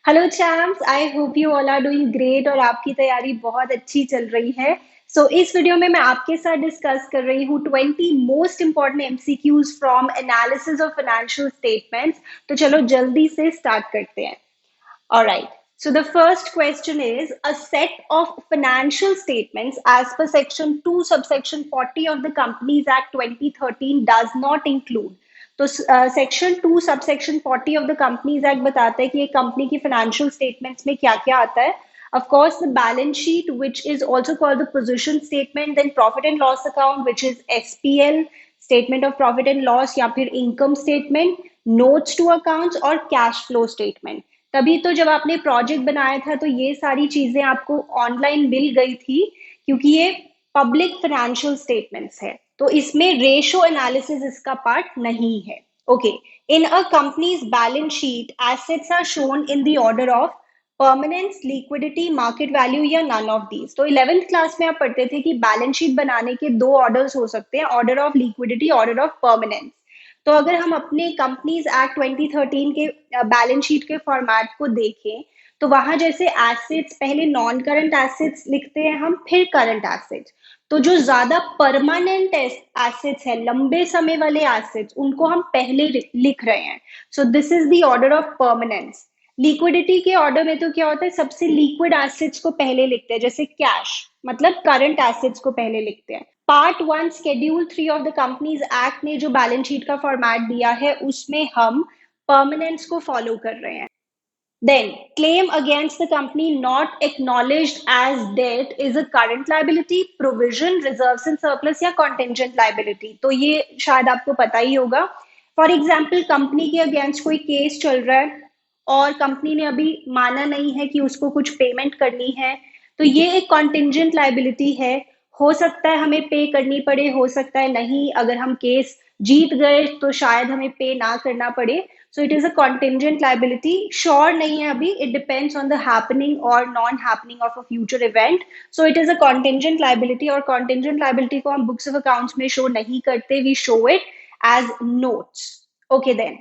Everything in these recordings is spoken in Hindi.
Hello champs, I hope you all are doing great और आपकी तैयारी बहुत अच्छी चल रही है। इस वीडियो में मैं आपके साथ डिस्कस कर रही हूँ 20 most important MCQs from analysis of financial statements. तो चलो जल्दी से स्टार्ट करते हैं। All right. So the first question is a set of financial statements as per section 2 subsection 40 of the Companies Act 2013 does not include. तो section 2 subsection 40 of the companies act बताता है कि एक कंपनी की फाइनेंशियल स्टेटमेंट्स में क्या क्या आता है। Of course the balance sheet which is also called the position statement, then profit and loss account which is SPL, statement of profit and loss या फिर income statement, notes to accounts और कैश फ्लो स्टेटमेंट। तभी तो जब आपने प्रोजेक्ट बनाया था तो ये सारी चीजें आपको ऑनलाइन मिल गई थी, क्योंकि ये पब्लिक फाइनेंशियल स्टेटमेंट्स है। तो इसमें रेशो एनालिसिस इसका पार्ट नहीं है। Okay, in a company's balance sheet assets are shown in the order of permanence, liquidity, market value या नन ऑफ दीज। तो 11th क्लास में आप पढ़ते थे कि बैलेंस शीट बनाने के दो ऑर्डर्स हो सकते हैं, order of liquidity, order of permanence. तो अगर हम अपने कंपनीज एक्ट 2013 के बैलेंस शीट के फॉर्मेट को देखें तो वहां जैसे एसेट्स पहले नॉन करंट एसेट्स लिखते हैं हम, फिर करंट एसेट्स। तो जो ज्यादा परमानेंट एसेट्स है, लंबे समय वाले एसेट्स, उनको हम पहले लिख रहे हैं। So this is the order of permanence. Liquidity के ऑर्डर में तो क्या होता है, सबसे लिक्विड एसेट्स को पहले लिखते हैं, जैसे कैश, मतलब करंट एसेट्स को पहले लिखते हैं। Part 1 schedule 3 of the companies act ने जो बैलेंस शीट का फॉर्मेट दिया है उसमें हम परमानेंस को फॉलो कर रहे हैं। Then, claim against the company not acknowledged as debt is a current liability, provision, reserves and surplus या contingent liability। तो ये शायद आपको पता ही होगा। फॉर एग्जाम्पल, कंपनी के अगेंस्ट कोई केस चल रहा है और कंपनी ने अभी माना नहीं है कि उसको कुछ पेमेंट करनी है, तो ये एक कॉन्टिंजेंट लाइबिलिटी है। हो सकता है हमें पे करनी पड़े, हो सकता है नहीं। अगर हम केस जीत गए तो शायद हमें पे ना करना पड़े। So it is a contingent liability. Sure नहीं है अभी, it depends on the happening और non happening of a future event. So it is a contingent liability, और कॉन्टिंजेंट लाइबिलिटी को हम बुक्स ऑफ अकाउंट्स में शो नहीं करते, we show it as notes. Okay then,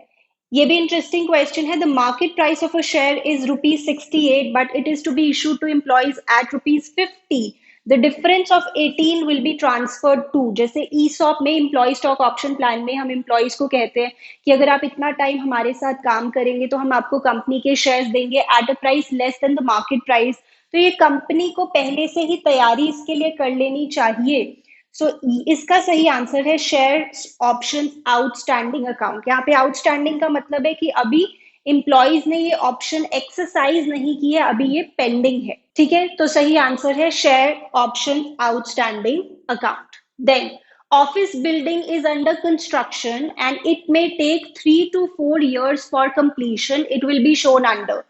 ये भी इंटरेस्टिंग क्वेश्चन है। The market price of a share is ₹68 but it is to be issued to employees at ₹50। The difference of 18 will be transferred to, जैसे ईसॉप में, एम्प्लॉय स्टॉक ऑप्शन प्लान में, हम एम्प्लॉइज को कहते हैं कि अगर आप इतना टाइम हमारे साथ काम करेंगे तो हम आपको कंपनी के शेयर्स देंगे at a price less than the market price. तो ये कंपनी को पहले से ही तैयारी इसके लिए कर लेनी चाहिए। सो इसका सही आंसर है शेयर ऑप्शन आउटस्टैंडिंग अकाउंट। यहाँ पे आउटस्टैंडिंग का मतलब है कि अभी एम्प्लॉइज ने ये ऑप्शन एक्सरसाइज नहीं की है, अभी ये पेंडिंग है। ठीक है, तो सही आंसर है share option outstanding account. Then, office building is under construction and it may take 3 to 4 years for completion, it will be shown under.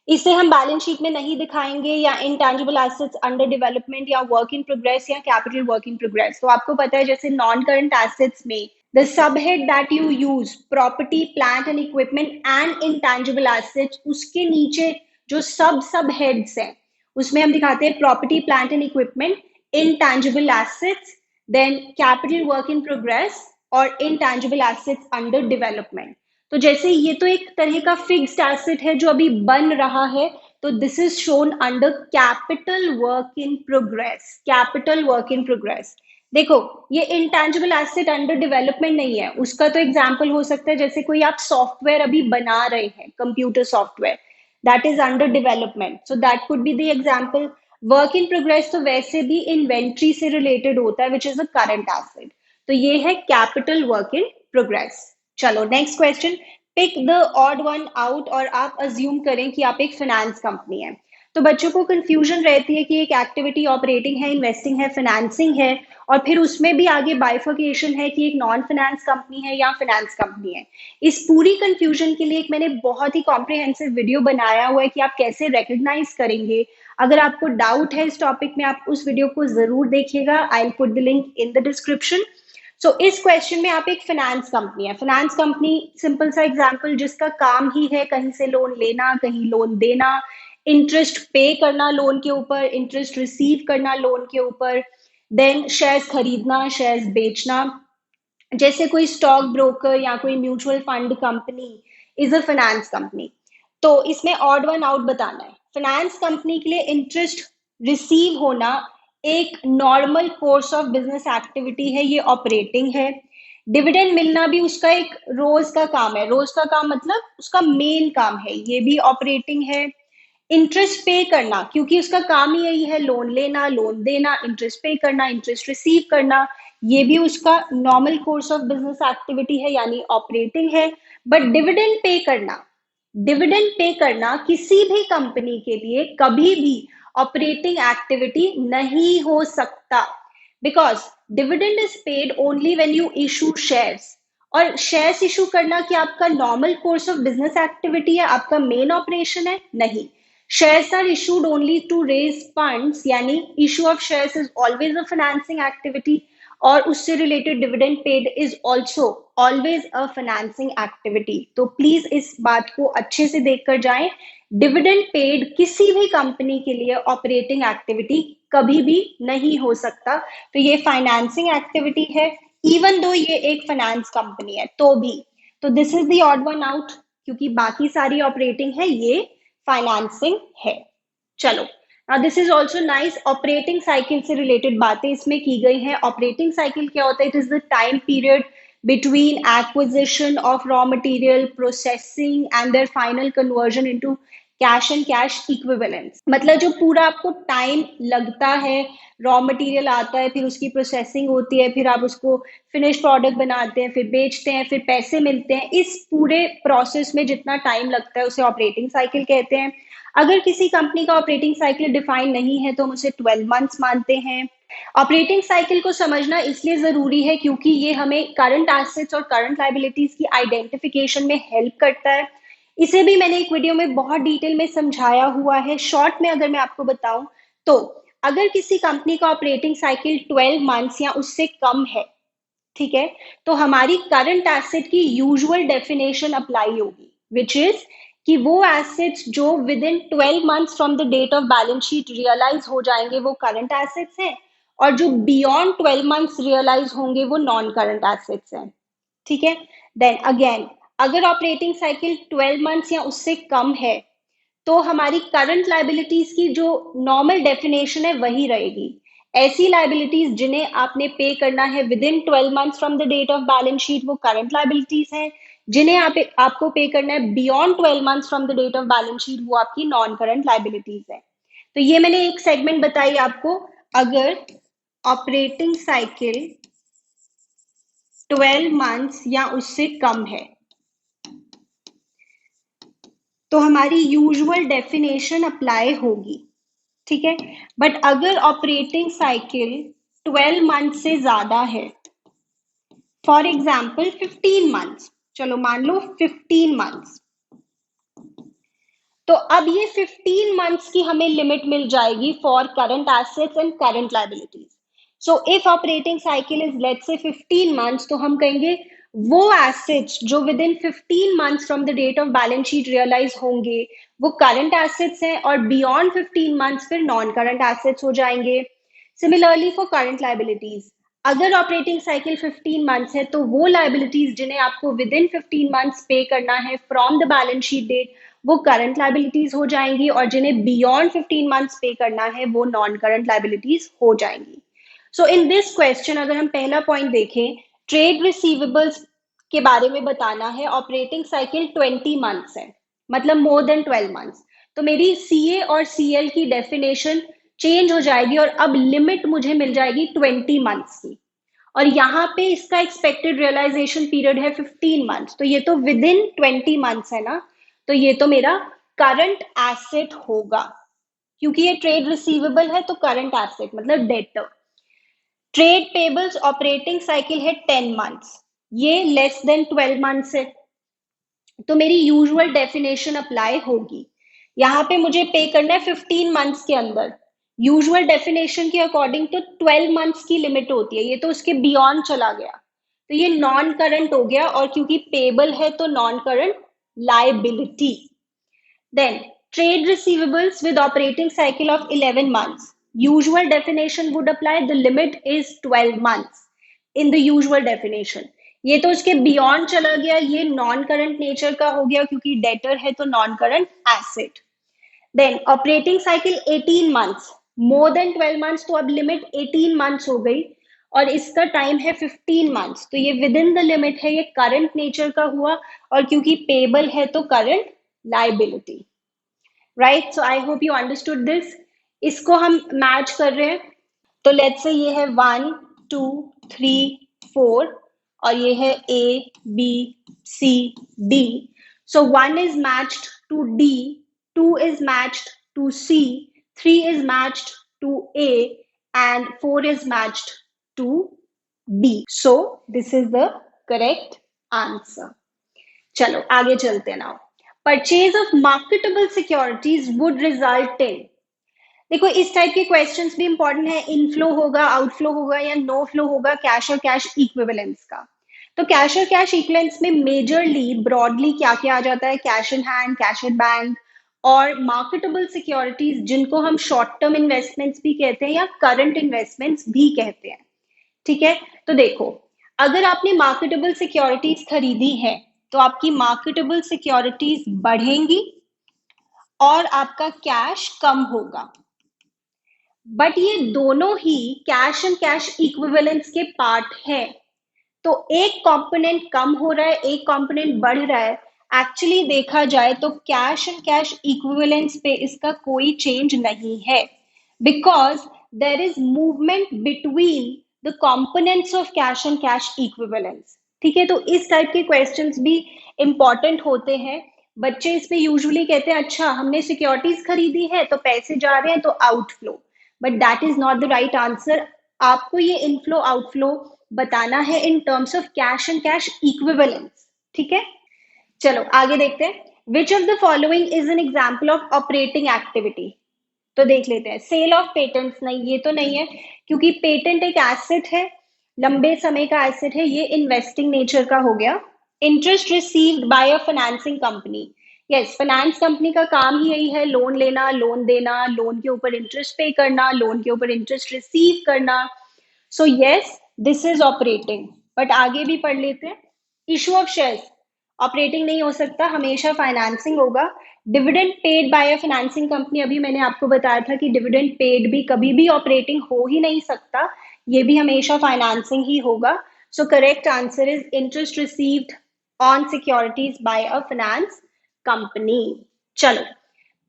इसे हम बैलेंस शीट में नहीं दिखाएंगे, या इंटेंजिबल एसेट्स अंडर डेवलपमेंट, या वर्क इन प्रोग्रेस, या कैपिटल वर्क इन प्रोग्रेस। तो आपको पता है जैसे नॉन करंट एसेट्स में the sub head that you use, property, plant and equipment and intangible assets, उसके नीचे जो सब हेड्स हैं उसमें हम दिखाते हैं property, plant and equipment, intangible assets, then capital work in progress और इंटेंजिबल एसेट्स अंडर डेवलपमेंट। तो जैसे ये तो एक तरह का फिक्स्ड एसेट है जो अभी बन रहा है, तो this is shown under capital work in progress. Capital work in progress. देखो, ये इंटेंजिबल एसेट अंडर डेवलपमेंट नहीं है, उसका तो एग्जांपल हो सकता है जैसे कोई आप सॉफ्टवेयर अभी बना रहे हैं, computer software, that is under development, so that could be the example. Work in progress तो वैसे भी इन्वेंट्री से रिलेटेड होता है, which is a current asset. तो ये है कैपिटल वर्क इन प्रोग्रेस। चलो next question, pick the odd one out, और आप अज्यूम करें कि आप एक फाइनेंस कंपनी है। तो बच्चों को कंफ्यूजन रहती है कि एक एक्टिविटी ऑपरेटिंग है, इन्वेस्टिंग है, फाइनेंसिंग है, और फिर उसमें भी आगे बाइफर्केशन है कि एक नॉन फाइनेंस कंपनी है या फाइनेंस कंपनी है। इस पूरी कंफ्यूजन के लिए एक मैंने बहुत ही कॉम्प्रिहेंसिव वीडियो बनाया हुआ है कि आप कैसे रिकग्नाइज करेंगे। अगर आपको डाउट है इस टॉपिक में, आप उस वीडियो को जरूर देखिएगा, I will put the link in the description. इस क्वेश्चन में आप एक फाइनेंस कंपनी है। फाइनेंस कंपनी, सिंपल सा एग्जांपल, जिसका काम ही है कहीं से लोन लेना, कहीं लोन देना, इंटरेस्ट पे करना लोन के ऊपर, इंटरेस्ट रिसीव करना लोन के ऊपर, देन शेयर्स खरीदना, शेयर्स बेचना। जैसे कोई स्टॉक ब्रोकर या कोई mutual fund company is a finance company. तो इसमें ऑड वन आउट बताना है। फाइनेंस कंपनी के लिए इंटरेस्ट रिसीव होना एक normal course of business activity है, ये ऑपरेटिंग है। डिविडेंड मिलना भी उसका एक रोज का काम है, रोज का काम मतलब उसका मेन काम है, ये भी ऑपरेटिंग है। इंटरेस्ट पे करना, क्योंकि उसका काम ही यही है, लोन लेना, लोन देना, इंटरेस्ट पे करना, इंटरेस्ट रिसीव करना, ये भी उसका normal course of business activity है, यानी ऑपरेटिंग है। बट डिविडेंड पे करना किसी भी कंपनी के लिए कभी भी ऑपरेटिंग एक्टिविटी नहीं हो सकता, because dividend is paid only when you issue shares. और शेयर्स इशू करना क्या आपका normal course of business activity है, आपका मेन ऑपरेशन है? नहीं। Shares are issued only to raise funds, यानी issue of shares is always a financing activity, और उससे related dividend paid is also always a financing activity. तो प्लीज इस बात को अच्छे से देखकर जाएं, डिविडेंड पेड किसी भी कंपनी के लिए ऑपरेटिंग एक्टिविटी कभी भी नहीं हो सकता। तो ये फाइनेंसिंग एक्टिविटी है, इवन दो ये एक फाइनेंस कंपनी है तो भी। तो this is the odd one out, क्योंकि बाकी सारी ऑपरेटिंग है, ये फाइनेंसिंग है। चलो, this is also nice. Operating cycle से रिलेटेड बातें इसमें की गई हैं। ऑपरेटिंग साइकिल क्या होता है? It is the time period between acquisition of raw material, processing and their final conversion into cash and cash equivalence. मतलब जो पूरा आपको टाइम लगता है, रॉ मटेरियल आता है, फिर उसकी प्रोसेसिंग होती है, फिर आप उसको फिनिश प्रोडक्ट बनाते हैं, फिर बेचते हैं, फिर पैसे मिलते हैं, इस पूरे प्रोसेस में जितना टाइम लगता है उसे ऑपरेटिंग साइकिल कहते हैं। अगर किसी कंपनी का ऑपरेटिंग साइकिल डिफाइन नहीं है तो हम उसे 12 मंथ्स मानते हैं। ऑपरेटिंग साइकिल को समझना इसलिए जरूरी है क्योंकि ये हमें करंट एसेट्स और करंट लाइबिलिटीज की आइडेंटिफिकेशन में हेल्प करता है। इसे भी मैंने एक वीडियो में बहुत डिटेल में समझाया हुआ है। शॉर्ट में अगर मैं आपको बताऊं तो अगर किसी कंपनी का ऑपरेटिंग साइकिल 12 मंथ्स या उससे कम है, ठीक है, तो हमारी करंट एसेट की यूजुअल डेफिनेशन अप्लाई होगी, विच इज कि वो एसेट्स जो within 12 months from the date of balance sheet realise हो जाएंगे वो करंट एसेट्स हैं, और जो बियॉन्ड 12 मंथ्स रियलाइज होंगे वो नॉन करंट एसेट्स हैं। ठीक है, देन अगेन अगर ऑपरेटिंग साइकिल 12 मंथ्स या उससे कम है तो हमारी करंट लाइबिलिटीज की जो नॉर्मल डेफिनेशन है वही रहेगी। ऐसी लाइबिलिटीज जिन्हें आपने पे करना है within 12 months from the date of balance sheet वो करंट लाइबिलिटीज हैं, जिन्हें आपको पे करना है beyond 12 months from the date of balance sheet वो आपकी नॉन करंट लाइबिलिटीज है। तो ये मैंने एक सेगमेंट बताई आपको। अगर ऑपरेटिंग साइकिल 12 मंथ्स या उससे कम है तो हमारी यूजुअल डेफिनेशन अप्लाई होगी, ठीक है। बट अगर ऑपरेटिंग साइकिल 12 मंथ से ज्यादा है, फॉर एग्जाम्पल 15 मंथ्स, चलो मान लो 15 मंथ्स, तो अब ये 15 मंथ्स की हमें लिमिट मिल जाएगी for current assets and current liabilities. So if operating cycle is let's say 15 months, तो हम कहेंगे वो एसेट्स जो within 15 months from the date of balance sheet realise होंगे वो करंट एसेट्स हैं, और बियॉन्ड 15 मंथ्स फिर नॉन करंट एसेट्स हो जाएंगे। सिमिलरली फॉर करंट लाइबिलिटीज, अगर ऑपरेटिंग साइकिल 15 मंथ्स है तो वो लाइबिलिटीज जिन्हें आपको विद इन 15 मंथ्स पे करना है from the balance sheet date वो करंट लाइबिलिटीज हो जाएंगी, और जिन्हें बियॉन्ड 15 मंथ्स पे करना है वो नॉन करंट लाइबिलिटीज हो जाएंगी। सो इन दिस क्वेश्चन अगर हम पहला पॉइंट देखें, ट्रेड रिसीवेबल्स के बारे में बताना है, ऑपरेटिंग साइकिल 20 मंथ्स है, मतलब मोर देन 12 मंथ्स, तो मेरी सीए और सीएल की डेफिनेशन चेंज हो जाएगी और अब लिमिट मुझे मिल जाएगी 20 मंथ्स की, और यहाँ पे इसका एक्सपेक्टेड रियलाइजेशन पीरियड है 15 मंथ्स, तो ये तो विद इन 20 मंथ्स है ना, तो ये तो मेरा करंट एसेट होगा, क्योंकि ये ट्रेड रिसीवेबल है तो करंट एसेट मतलब debtor. Trade payables operating cycle है 10 मंथ्स, ये लेस देन 12 मंथ्स है, तो मेरी यूजुअल डेफिनेशन अप्लाई होगी। यहाँ पे मुझे पे करना है 15 मंथ्स के अंदर, यूजुअल डेफिनेशन के अकॉर्डिंग तो 12 मंथ्स की लिमिट होती है, ये तो उसके बियॉन्ड चला गया, तो ये नॉन करंट हो गया, और क्योंकि पेबल है तो non current liability. Then trade receivables with operating cycle of 11 months. Usual definition would apply. The limit is 12 months in the usual definition. ये तो उसके बियॉन्ड चला गया, ये नॉन करंट नेचर का हो गया क्योंकि डेटर है तो non current asset. Then operating cycle 18 months, more than 12 months, तो अब लिमिट 18 मंथ्स हो गई और इसका टाइम है 15 मंथ्स, तो ये विद इन द लिमिट है, ये करंट नेचर का हुआ और क्योंकि पेबल है तो current liability. Right, so I hope you understood this. इसको हम मैच कर रहे हैं, तो लेट्स से ये है 1 2 3 4 और ये है A B C D। So 1 is matched to D, 2 is matched to C, 3 is matched to A and 4 is matched to B. So this is the correct answer. चलो आगे चलते हैं। Now purchase of marketable securities would result in, देखो इस टाइप के क्वेश्चंस भी इंपॉर्टेंट है, इनफ्लो होगा, आउटफ्लो होगा या नो फ्लो होगा कैश और कैश इक्विवेलेंस का। तो कैश और कैश इक्विवेलेंस में मेजरली ब्रॉडली क्या क्या आ जाता है, cash in hand, cash in bank और मार्केटेबल सिक्योरिटीज जिनको हम शॉर्ट टर्म इन्वेस्टमेंट्स भी कहते हैं या करंट इन्वेस्टमेंट्स भी कहते हैं। ठीक है, तो देखो अगर आपने मार्केटेबल सिक्योरिटीज खरीदी है तो आपकी मार्केटेबल सिक्योरिटीज बढ़ेंगी और आपका कैश कम होगा, बट ये दोनों ही कैश एंड कैश इक्विवेलेंस के पार्ट है। तो एक कंपोनेंट कम हो रहा है, एक कंपोनेंट बढ़ रहा है। एक्चुअली देखा जाए तो कैश एंड कैश इक्विवेलेंस पे इसका कोई चेंज नहीं है, because there is movement between the components of cash and cash equivalents. ठीक है, तो इस टाइप के क्वेश्चंस भी इंपॉर्टेंट होते हैं। बच्चे इसमें यूजुअली कहते हैं अच्छा हमने सिक्योरिटीज खरीदी है तो पैसे जा रहे हैं तो outflow, but that is not the right answer. आपको ये इनफ्लो आउटफ्लो बताना है in terms of cash and cash equivalents. ठीक है, चलो आगे देखते हैं। Which of the following is an example of operating activity, तो देख लेते हैं। सेल ऑफ पेटेंट्स, नहीं ये तो नहीं है क्योंकि पेटेंट एक एसेट है, लंबे समय का एसेट है, ये इन्वेस्टिंग नेचर का हो गया। Interest received by a financing company, yes finance company का काम ही यही है, लोन लेना, लोन देना, लोन के ऊपर इंटरेस्ट पे करना, लोन के ऊपर इंटरेस्ट रिसीव करना। So yes this is operating, but आगे भी पढ़ लेते हैं। इशू ऑफ शेयर्स ऑपरेटिंग नहीं हो सकता, हमेशा फाइनेंसिंग होगा। Dividend paid by a financing company, अभी मैंने आपको बताया था कि डिविडेंड पेड भी कभी भी ऑपरेटिंग हो ही नहीं सकता, ये भी हमेशा फाइनेंसिंग ही होगा। So correct answer is interest received on securities by a finance company. चलो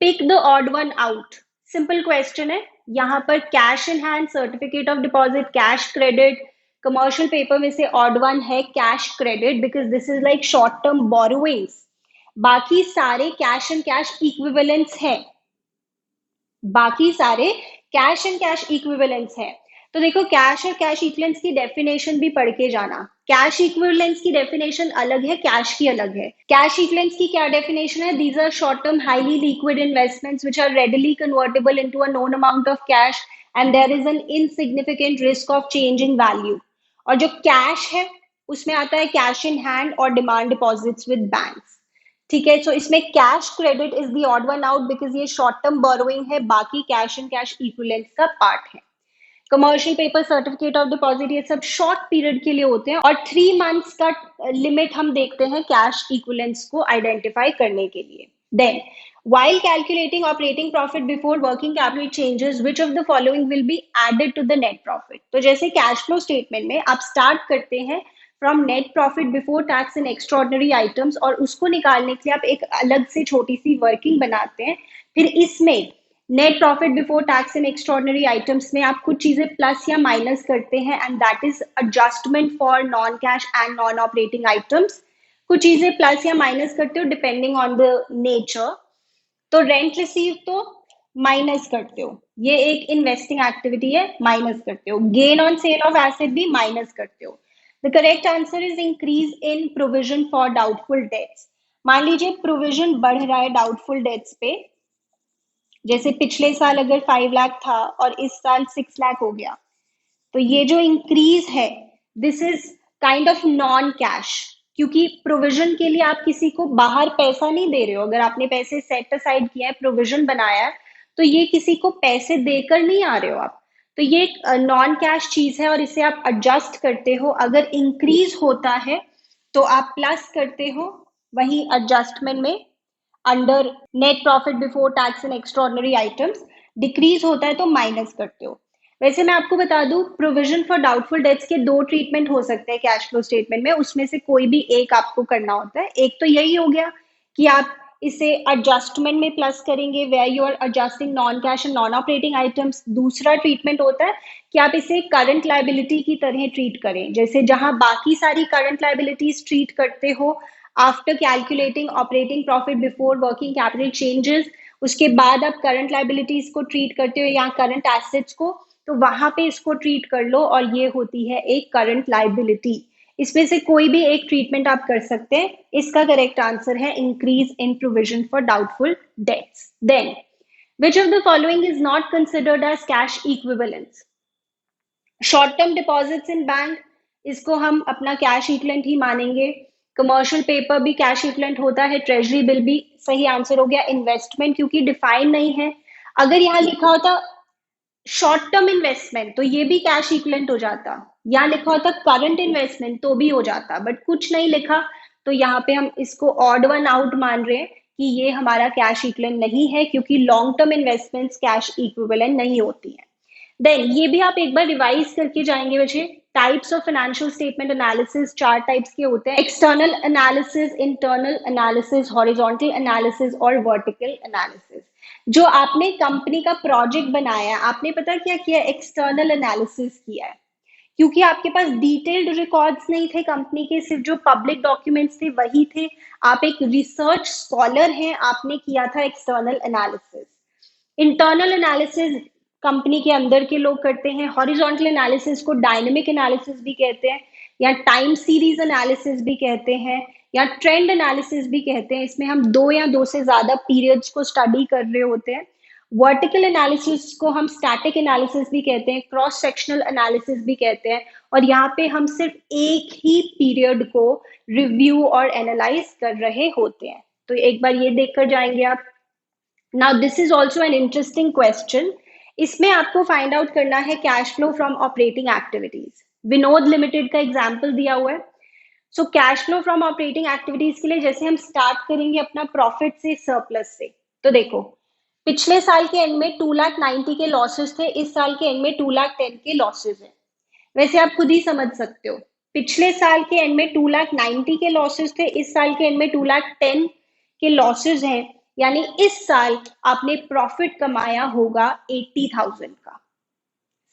pick the odd one out, simple question है। यहाँ पर cash in hand, certificate of deposit, cash credit, commercial paper में से ऑड वन है cash credit because this is like short term borrowings. बाकी सारे कैश एंड कैश इक्विवेलेंस है, बाकी सारे कैश एंड कैश इक्विवेलेंस है। तो देखो कैश और कैश इक्विवेलेंस की डेफिनेशन भी पढ़ के जाना। कैश इक्विवेलेंस की डेफिनेशन अलग है, कैश की अलग है। कैश इक्विवेलेंस की क्या डेफिनेशन है? These are short term highly liquid investments which are readily convertible into a known amount of cash and there is an insignificant risk of changing value. और जो कैश है उसमें आता है कैश इन हैंड और डिमांड डिपॉजिट्स विद बैंक्स। ठीक है, सो इसमें cash credit is the odd one out because ये शॉर्ट टर्म बोरोइंग है, बाकी कैश एंड कैश इक्विवेलेंस का पार्ट है। Commercial paper, certificate of deposit, ये सब शॉर्ट पीरियड के लिए होते हैं और 3 मंथ्स का लिमिट हम देखते हैं कैश इक्विवेलेंस को आइडेंटिफाई करने के लिए। Then while calculating operating profit before working capital changes which of the following will be added to the net profit। तो जैसे कैश फ्लो स्टेटमेंट में आप स्टार्ट करते हैं from net profit before tax and extraordinary items और उसको निकालने के लिए आप एक अलग से छोटी सी वर्किंग बनाते हैं, फिर इसमें net profit before tax and extraordinary items में आप कुछ चीजें प्लस या माइनस करते हैं and that is adjustment for non cash and non operating items. कुछ चीजें प्लस या माइनस करते हो डिपेंडिंग ऑन द नेचर। तो रेंट रिसीव तो माइनस करते हो, ये एक इन्वेस्टिंग एक्टिविटी है, माइनस करते हो। Gain on sale of asset भी माइनस करते हो। The correct answer is increase in provision for doubtful dates. मान लीजिए प्रोविजन बढ़ रहा है डाउटफुल डेट्स पे, जैसे पिछले साल अगर 5 लाख था और इस साल 6 लाख हो गया, तो ये जो इंक्रीज है this is kind of non cash, क्योंकि प्रोविजन के लिए आप किसी को बाहर पैसा नहीं दे रहे हो। अगर आपने पैसे सेट असाइड किया है, प्रोविजन बनाया है, तो ये किसी को पैसे देकर नहीं आ रहे हो आप। तो ये एक नॉन कैश चीज है और इसे आप एडजस्ट करते हो। अगर इंक्रीज होता है तो आप प्लस करते हो, वही एडजस्टमेंट में under net profit before tax and extraordinary items. Decrease होता है तो माइनस करते हो। वैसे मैं आपको बता दूं, प्रोविजन फॉर डाउटफुल डेट्स के दो ट्रीटमेंट हो सकते हैं कैश फ्लो स्टेटमेंट में, उसमें से कोई भी एक आपको करना होता है। एक तो यही हो गया कि आप इसे एडजस्टमेंट में प्लस करेंगे where you are adjusting non cash and non operating items. दूसरा ट्रीटमेंट होता है कि आप इसे करंट लायबिलिटी की तरह ट्रीट करें, जैसे जहां बाकी सारी करंट लायबिलिटीज ट्रीट करते हो after calculating operating profit before working capital changes, उसके बाद आप करंट लायबिलिटीज को ट्रीट करते हो या करंट एसेट्स को, तो वहां पे इसको ट्रीट कर लो और ये होती है एक करंट लायबिलिटी। इसमें से कोई भी एक ट्रीटमेंट आप कर सकते हैं। इसका करेक्ट आंसर है increase in provision for doubtful debts. Then which of the following is not considered as cash equivalents? Short term deposits in bank, इसको हम अपना कैश इक्विवेलेंट ही मानेंगे। कमर्शियल पेपर भी कैश इक्विवेलेंट होता है, ट्रेजरी बिल भी। सही आंसर हो गया इन्वेस्टमेंट, क्योंकि डिफाइन नहीं है। अगर यहाँ लिखा होता शॉर्ट टर्म इन्वेस्टमेंट तो ये भी कैश इक्विवेलेंट हो जाता, या लिखा होता करंट इन्वेस्टमेंट तो भी हो जाता, बट कुछ नहीं लिखा, तो यहाँ पे हम इसको ऑड वन आउट मान रहे हैं कि ये हमारा कैश इक्विवेलेंट नहीं है, क्योंकि long term investments cash equivalent नहीं होती है। देन ये भी आप एक बार रिवाइज करके जाएंगे बच्चे। Types of financial statement analysis चार टाइप्स के होते हैं: external analysis, internal analysis, horizontal analysis और वर्टिकल एनालिसिस। जो आपने कंपनी का प्रोजेक्ट बनाया है, आपने पता क्या किया, एक्सटर्नल एनालिसिस किया है, क्योंकि आपके पास डिटेल्ड रिकॉर्ड्स नहीं थे कंपनी के, सिर्फ जो पब्लिक डॉक्यूमेंट्स थे वही थे। आप एक रिसर्च स्कॉलर हैं, आपने किया था external analysis. Internal analysis company के अंदर के लोग करते हैं। हॉरिजॉन्टल एनालिसिस को डायनेमिक एनालिसिस भी कहते हैं, या टाइम सीरीज एनालिसिस भी कहते हैं, या ट्रेंड एनालिसिस भी कहते हैं। इसमें हम दो या दो से ज्यादा पीरियड्स को स्टडी कर रहे होते हैं। वर्टिकल एनालिसिस को हम स्टैटिक एनालिसिस भी कहते हैं, क्रॉस सेक्शनल एनालिसिस भी कहते हैं, और यहाँ पे हम सिर्फ एक ही पीरियड को रिव्यू और एनालाइज कर रहे होते हैं। तो एक बार ये देखकर जाएंगे आप। Now this is also an interesting question. इसमें आपको फाइंड आउट करना है cash flow from operating activities. Vinod limited का एग्जाम्पल दिया हुआ है। So cash flow from operating activities के लिए जैसे हम स्टार्ट करेंगे अपना प्रॉफिट से, सरप्लस से, तो देखो पिछले साल के एंड में 2,90,000 के लॉसेस थे, इस साल के एंड में 2,10,000 के लॉसेस हैं। वैसे आप खुद ही समझ सकते हो, पिछले साल के एंड में 2,90,000 के लॉसेस थे, इस साल के एंड में 2,10,000 के लॉसेस हैं, यानी इस साल आपने प्रॉफिट कमाया होगा 80,000 का।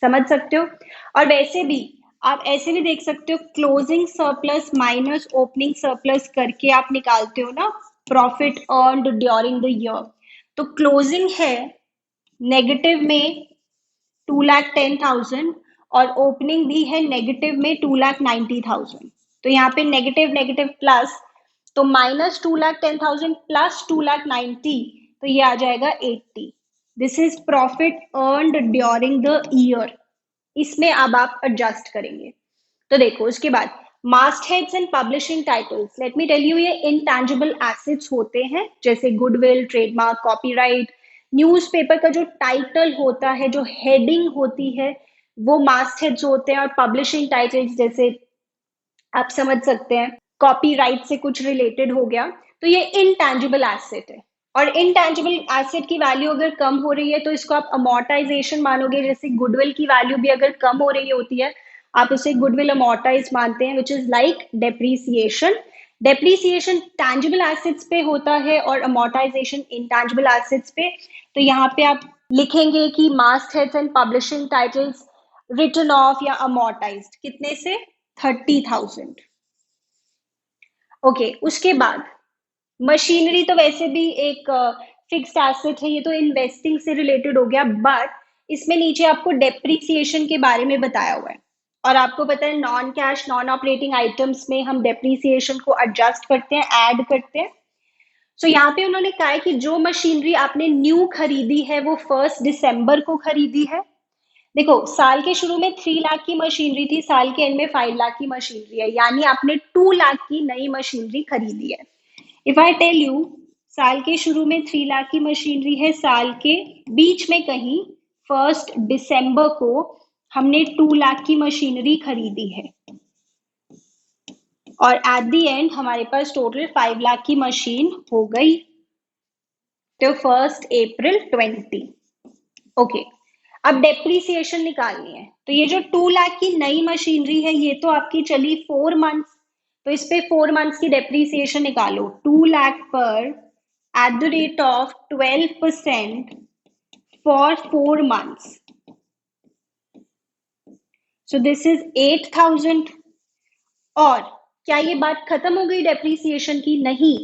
समझ सकते हो। और वैसे भी आप ऐसे भी देख सकते हो, closing surplus minus opening surplus करके आप निकालते हो ना profit earned during the year. तो क्लोजिंग है नेगेटिव में 2,10,000 और ओपनिंग भी है नेगेटिव में 2,90,000। तो यहाँ पे नेगेटिव नेगेटिव प्लस, तो माइनस 2,10,000 प्लस 2,90,000, तो ये आ जाएगा 80। This is profit earned during the year. इसमें अब आप एडजस्ट करेंगे। तो देखो उसके बाद mastheads and publishing titles. Let me tell you, ये इनटैंजिबल एसेट्स होते हैं, जैसे गुडविल, ट्रेडमार्क, कॉपीराइट। न्यूज़पेपर का जो टाइटल होता है, जो हेडिंग होती है, वो मास्ट हेड्स होते हैं। और पब्लिशिंग टाइटल्स जैसे आप समझ सकते हैं कॉपीराइट से कुछ रिलेटेड हो गया, तो ये इनटैंजिबल एसेट है। और इनटैंजिबल एसेट की वैल्यू अगर कम हो रही है तो इसको आप अमोर्टाइजेशन मानोगे। जैसे गुडविल की वैल्यू भी अगर कम हो रही होती है, आप उसे गुडविल अमोर्टाइज मानते हैं, which is like depreciation. Depreciation tangible assets पे होता है और अमोर्टाइजेशन इनटैंजिबल एसेट्स पे। तो यहाँ पे आप लिखेंगे कि mastheads and publishing titles written off या अमोर्टाइज्ड कितने से, 30,000। ओके, उसके बाद मशीनरी तो वैसे भी एक फिक्स्ड एसेट है, ये तो इन्वेस्टिंग से रिलेटेड हो गया, बट इसमें नीचे आपको डेप्रीसिएशन के बारे में बताया हुआ है। और आपको पता है non cash non operating items में हम डेप्रीसिएशन को एडजस्ट करते हैं, ऐड करते हैं। सो यहाँ पे उन्होंने कहा है कि जो मशीनरी आपने न्यू खरीदी है वो 1 दिसंबर को खरीदी है। देखो साल के शुरू में 3 लाख की मशीनरी थी, साल के एंड में 5 लाख की मशीनरी है, यानी आपने 2 लाख की नई मशीनरी खरीदी है। इफ आई टेल यू साल के शुरू में 3 लाख की मशीनरी है, साल के बीच में कहीं 1 दिसंबर को हमने 2 लाख की मशीनरी खरीदी है और एट द एंड हमारे पास टोटल 5 लाख की मशीन हो गई। तो 1 अप्रैल 20। ओके, अब डेप्रीसिएशन निकालनी है। तो ये जो 2 लाख की नई मशीनरी है ये तो आपकी चली 4 मंथ्स, तो इस पे 4 मंथ्स की डेप्रीसिएशन निकालो। 2 लाख पर at the rate of 12% for 4 months, so this is 8,000। और क्या ये बात खत्म हो गई डेप्रीसिएशन की? नहीं,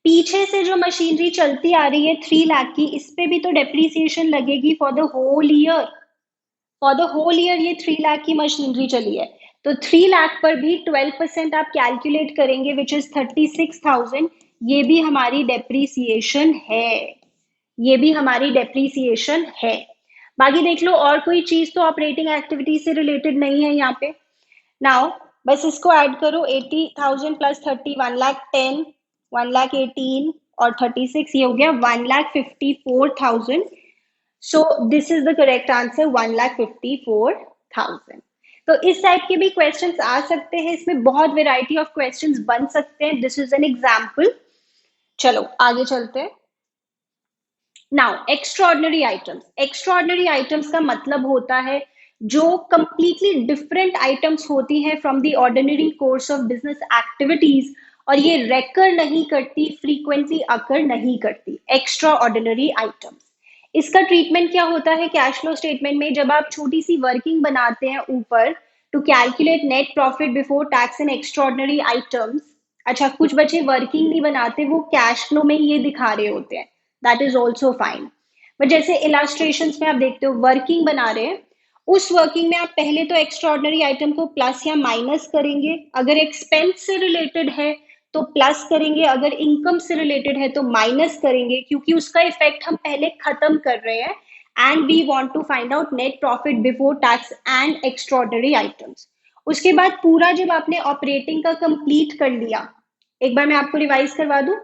पीछे से जो मशीनरी चलती आ रही है 3 लाख की, इस पे भी तो डेप्रीसिएशन लगेगी for the whole year. For the whole year ये 3 लाख की मशीनरी चली है, तो 3 लाख पर भी 12% आप कैलकुलेट करेंगे विच इज 36,000। ये भी हमारी डेप्रीसिएशन है, ये भी हमारी डेप्रीसिएशन है। बाकी देख लो और कोई चीज तो ऑपरेटिंग एक्टिविटी से रिलेटेड नहीं है यहाँ पे। नाउ बस इसको ऐड करो, 80,000 प्लस 30 1,10,000, 1,18,000 और 36 ये हो गया 1,54,000। So this is the correct answer, 1,54,000। तो इस टाइप के भी क्वेश्चंस आ सकते हैं, इसमें बहुत वेराइटी ऑफ क्वेश्चंस बन सकते हैं। This is an example. चलो आगे चलते हैं। Now extraordinary items. Extraordinary items का मतलब होता है जो कंप्लीटली डिफरेंट आइटम्स होती हैं from the ordinary course of business activities, और ये रेकर नहीं करती, फ्रीक्वेंटली अकर नहीं करती। एक्स्ट्रा ऑर्डिनरी आइटम्स, इसका ट्रीटमेंट क्या होता है कैश फ्लो स्टेटमेंट में? जब आप छोटी सी वर्किंग बनाते हैं ऊपर to calculate net profit before tax and extraordinary items, अच्छा कुछ बच्चे वर्किंग नहीं बनाते, वो कैश फ्लो में ये दिखा रहे होते हैं, that is also fine. But जैसे इलास्ट्रेशन में आप देखते हो वर्किंग बना रहे हैं, उस वर्किंग में आप पहले तो एक्स्ट्रॉर्डनरी आइटम को प्लस या माइनस करेंगे। अगर एक्सपेंस से रिलेटेड है तो प्लस करेंगे, अगर इनकम से रिलेटेड है तो माइनस करेंगे, क्योंकि उसका इफेक्ट हम पहले खत्म कर रहे हैं। And we want to find out net profit before tax and extraordinary items. उसके बाद पूरा जब आपने ऑपरेटिंग का कंप्लीट कर लिया, एक बार मैं आपको रिवाइज करवा दूं।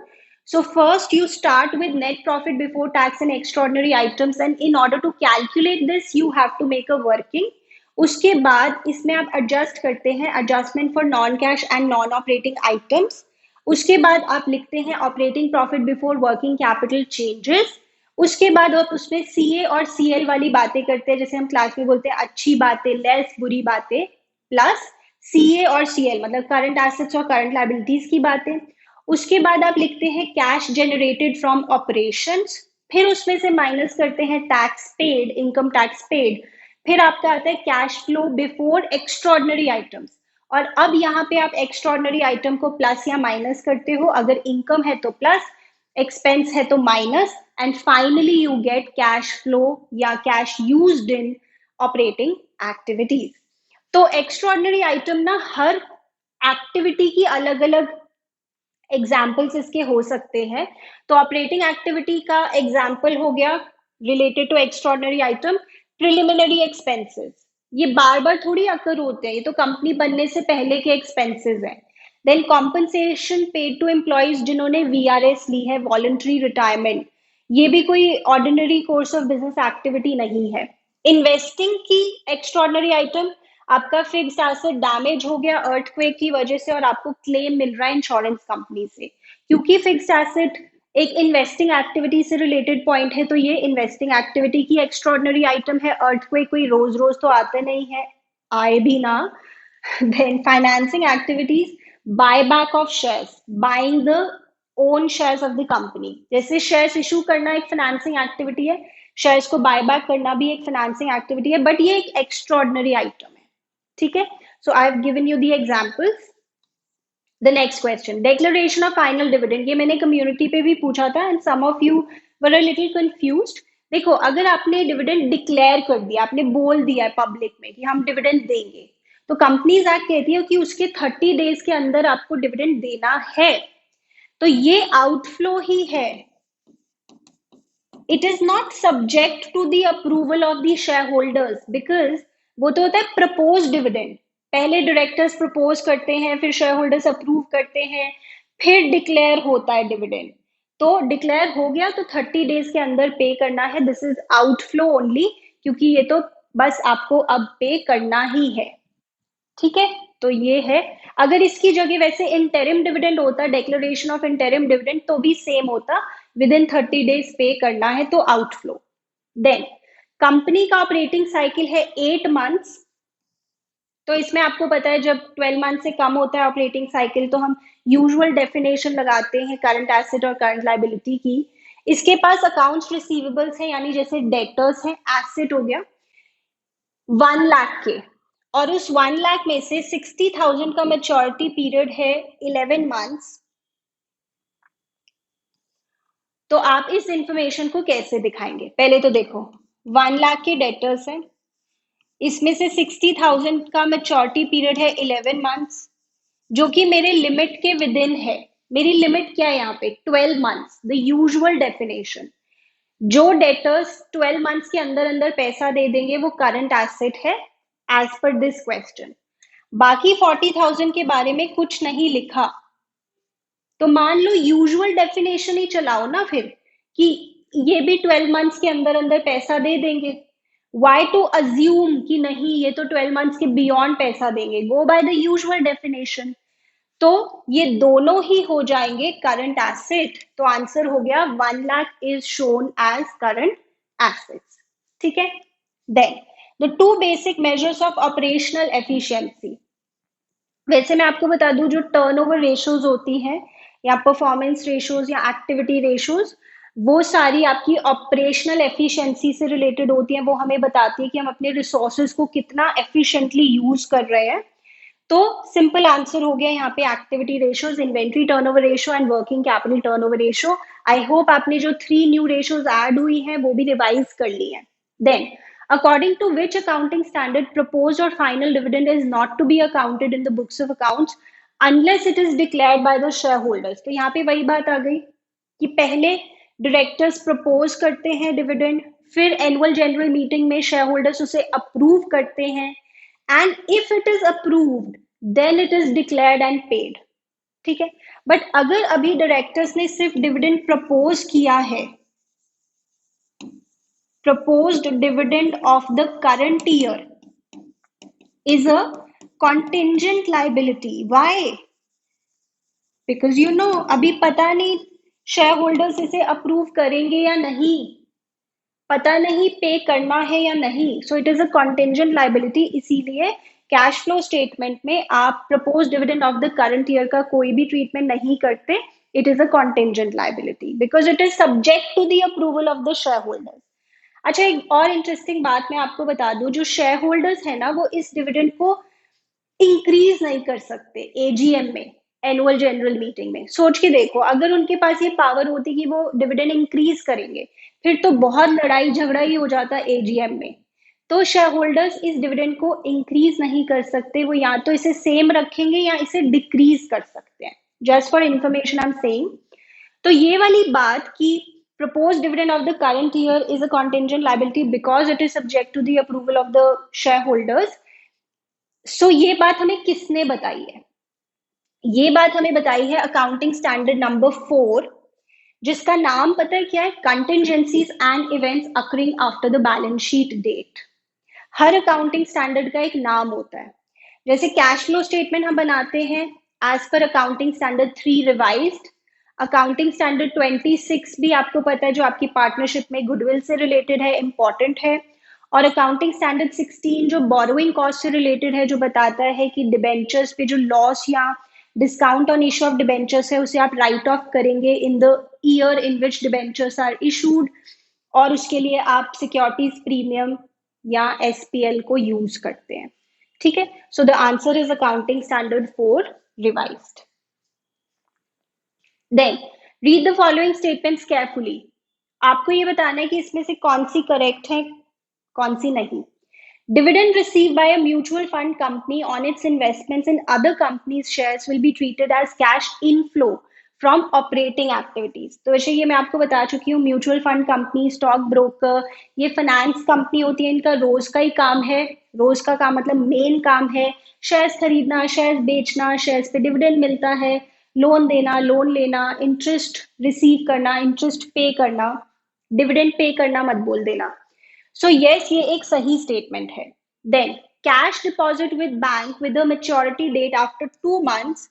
So first you start with net profit before tax and extraordinary items, and in order to calculate this you have to make a working. उसके बाद इसमें आप एडजस्ट करते हैं adjustment for non cash and non operating items. उसके बाद आप लिखते हैं operating profit before working capital changes. उसके बाद आप उसमें सीए और सीएल वाली बातें करते हैं, जैसे हम क्लास में बोलते हैं अच्छी बातें लेस बुरी बातें, प्लस सीए और सीएल मतलब करंट एसेट्स और करंट लायबिलिटीज की बातें। उसके बाद आप लिखते हैं कैश जनरेटेड फ्रॉम ऑपरेशंस, फिर उसमें से माइनस करते हैं tax paid, income tax paid, फिर आपका आता है cash flow before extraordinary items. और अब यहाँ पे आप एक्स्ट्रॉर्डनरी आइटम को प्लस या माइनस करते हो, अगर इनकम है तो प्लस, एक्सपेंस है तो minus, and finally you get cash flow या cash used in operating activities. तो एक्स्ट्रॉर्डनरी आइटम ना हर एक्टिविटी की अलग अलग एग्जाम्पल्स इसके हो सकते हैं। तो ऑपरेटिंग एक्टिविटी का एग्जाम्पल हो गया related to extraordinary item preliminary expenses, ये बार बार थोड़ी अकर होते हैं, ये तो कंपनी बनने से पहले के एक्सपेंसेस हैं। Then compensation paid to employees जिन्होंने वीआरएस ली है, वॉलंटरी रिटायरमेंट, ये भी कोई ordinary course of business activity नहीं है। इन्वेस्टिंग की एक्स्ट्रॉर्डनरी आइटम, आपका फिक्स्ड एसेट डैमेज हो गया अर्थक्वेक की वजह से और आपको क्लेम मिल रहा है इंश्योरेंस कंपनी से, क्योंकि फिक्स्ड एसेट एक इन्वेस्टिंग एक्टिविटी से रिलेटेड पॉइंट है, तो ये इन्वेस्टिंग एक्टिविटी की एक्स्ट्रॉर्डनरी आइटम है। अर्थक्वेक कोई रोज रोज तो आते नहीं है, आए भी ना। Then financing activities, buy back of shares, buying the own shares of the company, जैसे शेयर्स इशू करना एक फाइनेंसिंग एक्टिविटी है, शेयर्स को बाय बैक करना भी एक फाइनेंसिंग एक्टिविटी है, बट ये एक एक्स्ट्रॉर्डनरी आइटम है। ठीक है, so I have given you the examples. The next question, declaration of final dividend, ये मैंने कम्युनिटी पे भी पूछा था and some of you were a little confused. देखो अगर आपने डिविडेंड डिक्लेयर कर दिया, आपने बोल दिया है पब्लिक में कि हम डिविडेंड देंगे, तो कंपनीज एक्ट कहती है कि उसके 30 डेज के अंदर आपको डिविडेंड देना है, तो ये आउटफ्लो ही है। It is not subject to the approval of the share holders, because वो तो होता है प्रपोज डिविडेंड, पहले डायरेक्टर्स प्रपोज करते हैं, फिर शेयर होल्डर्स अप्रूव करते हैं, फिर डिक्लेयर होता है डिविडेंड। तो डिक्लेयर हो गया तो 30 डेज के अंदर पे करना है, दिस इज आउटफ्लो ओनली, क्योंकि ये तो बस आपको अब पे करना ही है। ठीक है, तो ये है। अगर इसकी जगह वैसे इंटरिम डिविडेंड होता, डिक्लेरेशन ऑफ इंटरिम डिविडेंड, तो भी सेम होता, विद इन 30 days पे करना है तो आउटफ्लो। देन कंपनी का ऑपरेटिंग साइकिल है 8 months। तो इसमें आपको पता है जब 12 month से कम होता है ऑपरेटिंग साइकिल तो हम यूजुअल डेफिनेशन लगाते हैं करंट एसेट और करंट लाइबिलिटी की। इसके पास अकाउंट्स रिसीवेबल्स हैं, यानी जैसे डेटर्स हैं, एसेट हो गया 1 लाख के, और उस 1 लाख में से 60,000 का मेच्योरिटी पीरियड है 11 months। तो आप इस इंफॉर्मेशन को कैसे दिखाएंगे? पहले तो देखो 1 लाख के डेटर्स हैं, इसमें से 60,000 का मेच्योरिटी पीरियड है 11 months, जो कि मेरे लिमिट के विद इन है। मेरी लिमिट क्या है यहाँ पे? 12 months, द यूजुअल डेफिनेशन। जो डेटर्स 12 months के अंदर अंदर पैसा दे देंगे वो करंट एसेट है एज पर दिस क्वेश्चन। बाकी 40,000 के बारे में कुछ नहीं लिखा, तो मान लो यूजुअल डेफिनेशन ही चलाओ ना फिर, कि ये भी 12 months के अंदर अंदर पैसा दे देंगे। वाई टू अज्यूम कि नहीं ये तो 12 months के बियॉन्ड पैसा देंगे? गो बाय द यूजुअल डेफिनेशन। तो ये दोनों ही हो जाएंगे करंट एसेट। तो आंसर हो गया 1 lakh is shown as current assets. ठीक है। Then the two basic measures of operational efficiency. वैसे मैं आपको बता दूं जो टर्नओवर रेशियोज होती हैं या परफॉर्मेंस रेशियोज या एक्टिविटी रेशियोज, वो सारी आपकी ऑपरेशनल एफिशिएंसी से रिलेटेड होती हैं। वो हमें बताती है कि हम अपने रिसोर्सेज को कितना एफिशिएंटली यूज कर रहे हैं। तो सिंपल आंसर हो गया यहाँ पे activity ratios, inventory turnover ratio and working capital turnover ratio. I hope आपने जो 3 न्यू रेशियोज ऐड हुई हैं वो भी रिवाइज कर ली हैं। Then according to which accounting standard proposed or final dividend is not to be accounted in the books of accounts unless it is declared by the shareholders। तो यहाँ पे वही बात आ गई कि पहले डायरेक्टर्स प्रपोज करते हैं डिविडेंड, फिर एनुअल जनरल मीटिंग में शेयर होल्डर्स उसे अप्रूव करते हैं, and if it is approved then it is declared and paid. ठीक है। बट अगर अभी डायरेक्टर्स ने सिर्फ डिविडेंड प्रपोज किया है, proposed dividend of the current year is a contingent liability. Why? Because अभी पता नहीं शेयर होल्डर्स इसे अप्रूव करेंगे या नहीं, पता नहीं पे करना है या नहीं, so it is a contingent liability. इसीलिए कैश फ्लो स्टेटमेंट में आप propose dividend of the current year का कोई भी ट्रीटमेंट नहीं करते। It is a contingent liability because it is subject to the approval of the share holders. अच्छा, एक और इंटरेस्टिंग बात मैं आपको बता दूं, जो शेयर होल्डर्स है ना वो इस डिविडेंड को इंक्रीज नहीं कर सकते एजीएम में, एनुअल जनरल मीटिंग में। सोच के देखो, अगर उनके पास ये पावर होती कि वो डिविडेंड इंक्रीज करेंगे फिर तो बहुत लड़ाई झगड़ा ही हो जाता एजीएम में। तो शेयर होल्डर्स इस डिविडेंड को इंक्रीज नहीं कर सकते, वो या तो इसे सेम रखेंगे या इसे डिक्रीज कर सकते हैं। Just for information I am saying. तो ये वाली बात कि proposed dividend of the current year is a contingent liability because it is subject to the approval of the shareholders. So ये बात हमें किसने बताई है? ये बात हमें बताई है अकाउंटिंग स्टैंडर्ड नंबर 4, जिसका नाम पता है क्या है? Contingencies and events occurring after the balance sheet date. हर अकाउंटिंग स्टैंडर्ड का एक नाम होता है। जैसे कैश फ्लो स्टेटमेंट हम बनाते हैं as per accounting standard 3 revised, accounting standard 26 भी आपको पता है जो आपकी पार्टनरशिप में गुडविल से रिलेटेड है, इंपॉर्टेंट है, और अकाउंटिंग स्टैंडर्ड 16 जो बोरोइंग कॉस्ट से रिलेटेड है, जो बताता है कि डिबेंचर्स पे जो लॉस या discount on issue of debentures है उसे आप राइट ऑफ करेंगे in the year in which debentures are issued, और उसके लिए आप सिक्योरिटीज प्रीमियम या एसपीएल को यूज करते हैं। ठीक है। So the answer is accounting standard 4 revised. Then read the following statements carefully. आपको ये बताना है कि इसमें से कौन सी करेक्ट है कौन सी नहीं। Dividend received by a mutual fund company on its investments in other companies' shares will be treated as cash inflow from operating activities। तो वैसे ये मैं आपको बता चुकी हूँ, mutual fund company, stock broker, ये फाइनेंस कंपनी होती है, इनका रोज का ही काम है। रोज का काम मतलब मेन काम है शेयर्स खरीदना, शेयर्स बेचना, शेयर्स पे डिविडेंड मिलता है, लोन देना, लोन लेना, इंटरेस्ट रिसीव करना, इंटरेस्ट पे करना, डिविडेंड पे करना मत बोल देना। सो यस, ये एक सही स्टेटमेंट है। Then cash deposit with bank with a maturity date after 2 months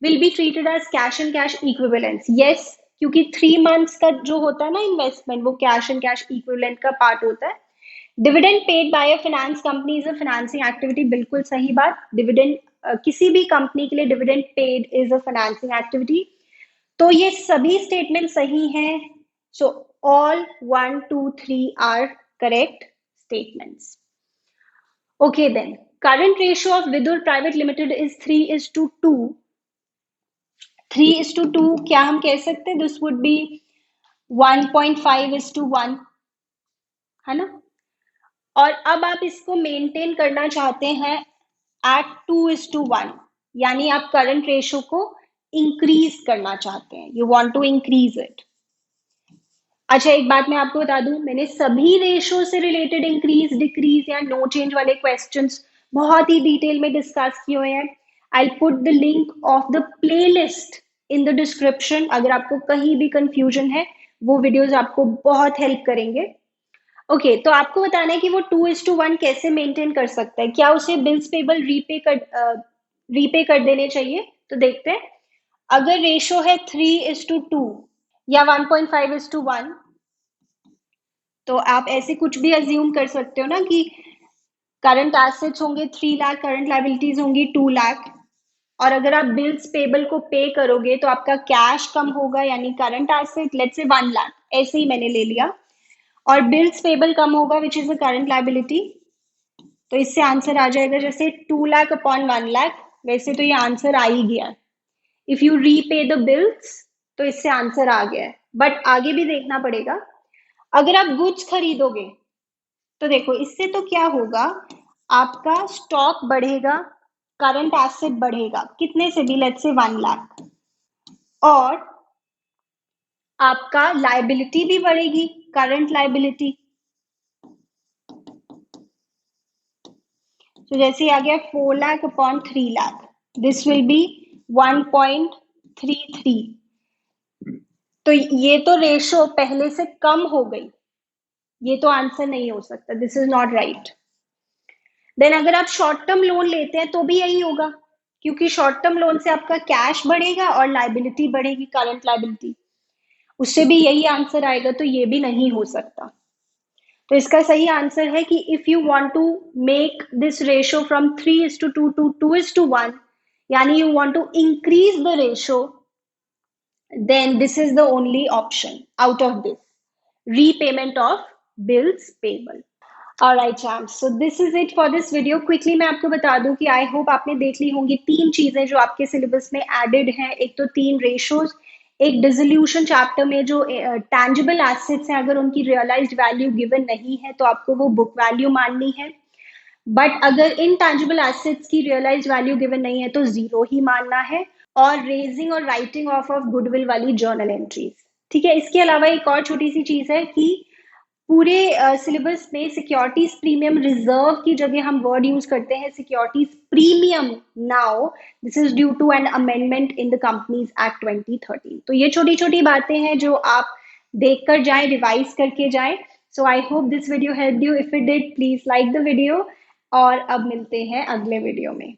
will be treated as cash and cash equivalents. Yes, क्योंकि 3 months का जो होता है ना इन्वेस्टमेंट, वो कैश एंड कैश इक्विवेलेंट का पार्ट होता है। Dividend paid by a finance company is a financing activity, बिल्कुल सही बात। डिविडेंड किसी भी कंपनी के लिए dividend paid is a financing activity. तो ये सभी स्टेटमेंट सही हैं। So all 1, 2, 3 are correct statements. Okay then, current ratio of Vidur Private Limited is 3:2। 3:2 क्या हम कह सकते हैं? दिस वुड बी 1.5:1, है ना? और अब आप इसको मेंटेन करना चाहते हैं एट 2:1, यानी आप करंट रेशो को इंक्रीज करना चाहते हैं, you want to increase it. अच्छा, एक बात मैं आपको बता दूं, मैंने सभी रेशो से रिलेटेड इंक्रीज, डिक्रीज या नो चेंज वाले क्वेश्चंस बहुत ही डिटेल में डिस्कस किए हुए हैं। I put the link of the playlist in the description. अगर आपको कहीं भी कंफ्यूजन है, वो वीडियोस आपको बहुत हेल्प करेंगे। ओके, तो आपको बताना है कि वो 2:1 कैसे मेंटेन कर सकता है। क्या उसे बिल्स पेबल रीपे कर देने चाहिए? तो देखते हैं। अगर रेशो है 3:2 या 1.5:1, तो आप ऐसे कुछ भी अज्यूम कर सकते हो ना कि करंट एसेट्स होंगे 3 लाख, करंट लाइबिलिटीज होंगी 2 लाख, और अगर आप बिल्स पेबल को पे करोगे तो आपका कैश कम होगा, यानी current asset let's say 1 lakh, ऐसे ही मैंने ले लिया, और बिल्स पेबल कम होगा विच इज अ करंट लाइबिलिटी। तो इससे आंसर आ जाएगा जैसे 2 लाख अपॉन 1 लाख। वैसे तो ये आंसर आ ही गया। If you repay the bills, तो इससे आंसर आ गया है, बट आगे भी देखना पड़ेगा। अगर आप गुड्स खरीदोगे तो देखो इससे तो क्या होगा, आपका स्टॉक बढ़ेगा, करंट एसेट बढ़ेगा, कितने से भी, लेट्स से 1 लाख, और आपका लाइबिलिटी भी बढ़ेगी, करंट लाइबिलिटी। तो जैसे आ गया 4 lakh upon 3 lakh, this will be 1.33। तो ये तो रेशो पहले से कम हो गई, ये तो आंसर नहीं हो सकता, this is not right. Then अगर आप शॉर्ट टर्म लोन लेते हैं तो भी यही होगा, क्योंकि शॉर्ट टर्म लोन से आपका कैश बढ़ेगा और लाइबिलिटी बढ़ेगी, करंट लाइबिलिटी, उससे भी यही आंसर आएगा, तो ये भी नहीं हो सकता। तो इसका सही आंसर है कि if you want to make this ratio from 3:2 to 2:1, यानी you want to increase the ratio, then this is the only option out of this, repayment of bills payable. Alright champs, so this is it for this video. Quickly मैं आपको बता दूं कि आई होप आपने देख ली होंगी 3 चीजें जो आपके सिलेबस में एडेड हैं। एक तो 3 रेशोज, एक डिसोल्यूशन चैप्टर में जो टैंजिबल एसेट्स हैं, अगर उनकी रियलाइज्ड वैल्यू गिवन नहीं है तो आपको वो बुक वैल्यू माननी है, बट अगर इनटैंजिबल एसेट्स की रियलाइज्ड वैल्यू गिवन नहीं है तो 0 ही मानना है, और रेजिंग और राइटिंग ऑफ गुडविल वाली जर्नल एंट्रीज। ठीक है, इसके अलावा एक और छोटी सी चीज है कि पूरे सिलेबस में सिक्योरिटीज प्रीमियम रिजर्व की जगह हम वर्ड यूज करते हैं securities premium now, this is due to an amendment in the companies act 2013। तो ये छोटी छोटी बातें हैं जो आप देख कर जाए, रिवाइज करके जाए। So I hope this video help you. If it did, please like the video, और अब मिलते हैं अगले वीडियो में।